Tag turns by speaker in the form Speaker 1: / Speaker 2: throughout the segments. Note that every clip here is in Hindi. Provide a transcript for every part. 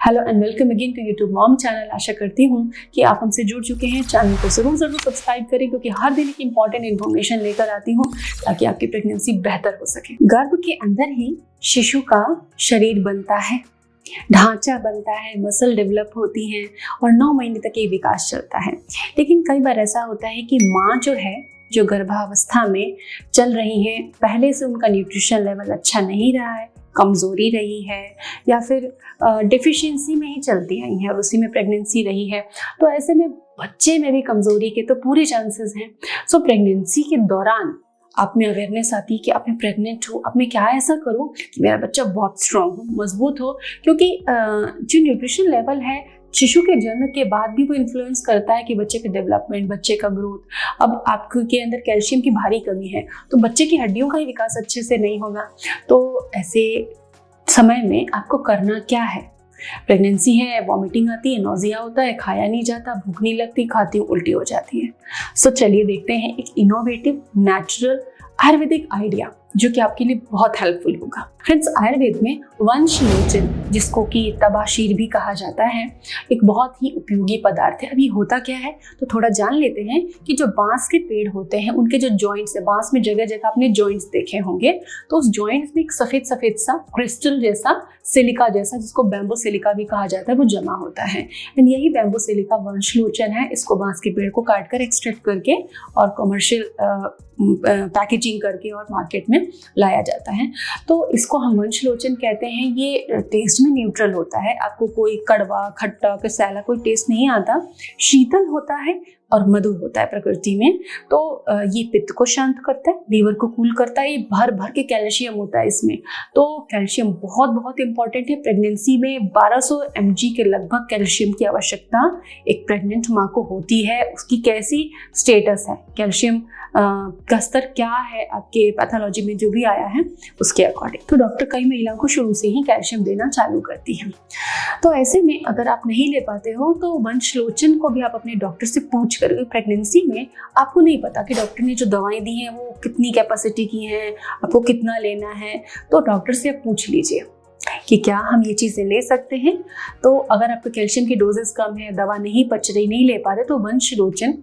Speaker 1: Hello and welcome again to YouTube mom channel. आशा करती हूँ कि आप हमसे जुड़ चुके हैं। चैनल को जरूर सब्सक्राइब करें क्योंकि हर दिन एक इंपॉर्टेंट इन्फॉर्मेशन लेकर आती हूँ ताकि आपकी प्रेगनेंसी बेहतर हो सके। गर्भ के अंदर ही शिशु का शरीर बनता है, ढांचा बनता है, मसल डेवलप होती हैं और 9 महीने तक ये विकास चलता है। लेकिन कई बार ऐसा होता है कि माँ जो गर्भावस्था में चल रही हैं, पहले से उनका न्यूट्रिशन लेवल अच्छा नहीं रहा है, कमज़ोरी रही है या फिर डिफिशियंसी में ही चलती आई है और उसी में प्रेगनेंसी रही है, तो ऐसे में बच्चे में भी कमज़ोरी के तो पूरे चांसेस हैं। सो प्रेगनेंसी के दौरान आप में अवेयरनेस आती है कि आप में प्रेग्नेंट हो, अब मैं क्या ऐसा करूं कि मेरा बच्चा बहुत स्ट्रांग हो, मजबूत हो, क्योंकि जो न्यूट्रिशन लेवल है शिशु के जन्म के बाद भी वो इन्फ्लुएंस करता है कि बच्चे का डेवलपमेंट, बच्चे का ग्रोथ। अब आपके अंदर कैल्शियम की भारी कमी है तो बच्चे की हड्डियों का ही विकास अच्छे से नहीं होगा। तो ऐसे समय में आपको करना क्या है? प्रेगनेंसी है, वॉमिटिंग आती है, नोजिया होता है, खाया नहीं जाता, भूख नहीं लगती, खाती हूँ उल्टी हो जाती है। सो चलिए देखते हैं एक इनोवेटिव नेचुरल आयुर्वेदिक आइडिया जो कि आपके लिए बहुत हेल्पफुल होगा। फ्रेंड्स, आयुर्वेद में वंशलोचन, जिसको कि तबाशीर भी कहा जाता है, एक बहुत ही उपयोगी पदार्थ है। अभी होता क्या है तो थोड़ा जान लेते हैं कि जो बांस के पेड़ होते हैं उनके जो जॉइंट्स है, बांस में जगह जगह आपने जॉइंट्स देखे होंगे, तो उस जॉइंट्स में एक सफेद सफेद सा क्रिस्टल जैसा, सिलिका जैसा, जिसको बैम्बू सिलिका भी कहा जाता है, वो जमा होता है। एंड यही बैम्बू सिलिका वंशलोचन है। इसको बांस के पेड़ को काट कर एक्सट्रैक्ट करके और कमर्शियल पैकेजिंग करके और मार्केट में लाया जाता है। तो इसको हम वंशलोचन कहते हैं। ये टेस्ट में न्यूट्रल होता है, आपको कोई कड़वा, खट्टा, कसैला कोई टेस्ट नहीं आता, शीतल होता है और मधुर होता है प्रकृति में। तो ये पित्त को शांत करता है, लीवर को कूल करता है, ये भर भर के कैल्शियम होता है इसमें। तो कैल्शियम बहुत बहुत इंपॉर्टेंट है। प्रेगनेंसी में 1200 mg के लगभग कैल्शियम की आवश्यकता एक प्रेग्नेंट माँ को होती है। उसकी कैसी स्टेटस है, कैल्शियम का स्तर क्या है आपके पैथोलॉजी में जो भी आया है उसके अकॉर्डिंग। तो डॉक्टर कई महिलाओं को शुरू से ही कैल्शियम देना चालू करती हैं। तो ऐसे में अगर आप नहीं ले पाते हो तो वंशलोचन को भी आप अपने डॉक्टर से पूछ कर, प्रेगनेंसी में आपको नहीं पता कि डॉक्टर ने जो दवाएं दी हैं वो कितनी कैपेसिटी की हैं, आपको कितना लेना है, तो डॉक्टर से आप पूछ लीजिए कि क्या हम ये चीज़ें ले सकते हैं। तो अगर आपको कैल्शियम की डोजेस कम है, दवा नहीं पच रही, नहीं ले पा रहे, तो वंशलोचन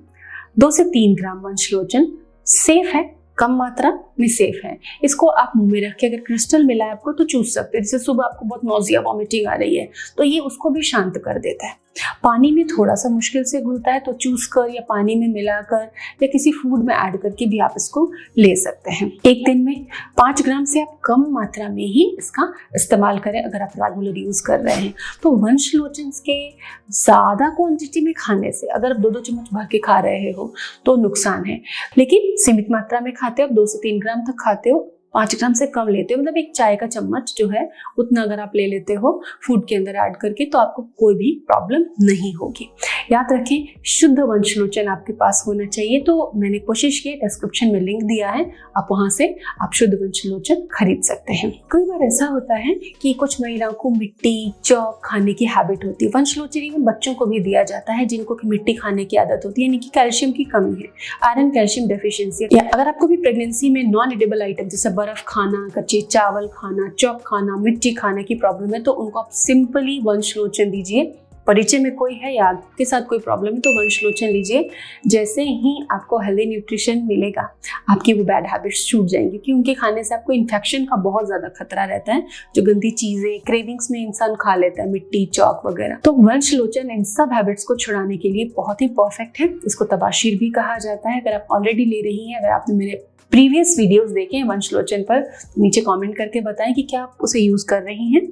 Speaker 1: 2 से 3 ग्राम वंशलोचन सेफ है, कम मात्रा में सेफ है। इसको आप मुंह में रख के, अगर क्रिस्टल मिला है आपको तो चूस सकते हैं। जैसे सुबह आपको बहुत नोजिया, वॉमिटिंग आ रही है तो ये उसको भी शांत कर देता है। पानी में थोड़ा सा मुश्किल से घुलता है तो चूस कर या पानी में मिलाकर या किसी फूड में ऐड करके भी आप इसको ले सकते हैं। एक दिन में 5 ग्राम से आप कम मात्रा में ही इसका इस्तेमाल करें अगर आप रेगुलर यूज कर रहे हैं। तो वंशलोचन के ज़्यादा क्वांटिटी में खाने से, अगर आप 2-2 चम्मच भर के खा रहे हो तो नुकसान है, लेकिन सीमित मात्रा में खाते हो, आप 2 से 3 ग्राम तक खाते हो, 5 ग्राम से कम लेते हो, मतलब एक चाय का चम्मच जो है उतना अगर आप ले लेते हो फूड के अंदर ऐड करके, तो आपको कोई भी प्रॉब्लम नहीं होगी। याद रखें, शुद्ध वंशलोचन आपके पास होना चाहिए। तो मैंने कोशिश की, डिस्क्रिप्शन में लिंक दिया है, आप वहां से आप शुद्ध वंशलोचन खरीद सकते हैं। कई बार ऐसा होता है कि कुछ महिलाओं को मिट्टी, चौक खाने की हैबिट होती है। वंशलोचन इवन बच्चों को भी दिया जाता है जिनको कि मिट्टी खाने की आदत होती है, यानी कि कैल्शियम की कमी है, आयरन कैल्शियम डेफिशिएंसी। या अगर आपको भी प्रेगनेंसी में नॉन एडिबल आइटम जैसे बर्फ खाना, कच्चे चावल खाना, चौक खाना, मिट्टी खाने की प्रॉब्लम है, तो उनको आप सिंपली वंशलोचन दीजिए। परिचय में कोई है या आपके साथ कोई प्रॉब्लम है तो वंशलोचन लीजिए। जैसे ही आपको हेल्दी न्यूट्रिशन मिलेगा, आपकी वो बैड हैबिट्स छूट जाएंगी, क्योंकि उनके खाने से आपको इन्फेक्शन का बहुत ज़्यादा खतरा रहता है। जो गंदी चीज़ें क्रेविंग्स में इंसान खा लेता है, मिट्टी, चौक वगैरह, तो वंशलोचन इन सब हैबिट्स को छुड़ाने के लिए बहुत ही परफेक्ट है। इसको तबाशीर भी कहा जाता है। अगर आप ऑलरेडी ले रही हैं, अगर आपने मेरे प्रीवियस वीडियोस देखे हैं वंशलोचन पर, तो नीचे कमेंट करके बताएं कि क्या आप उसे यूज़ कर रही हैं।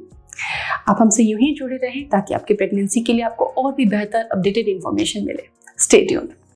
Speaker 1: आप हमसे यूं ही जुड़े रहें ताकि आपकी प्रेगनेंसी के लिए आपको और भी बेहतर अपडेटेड इंफॉर्मेशन मिले। Stay tuned.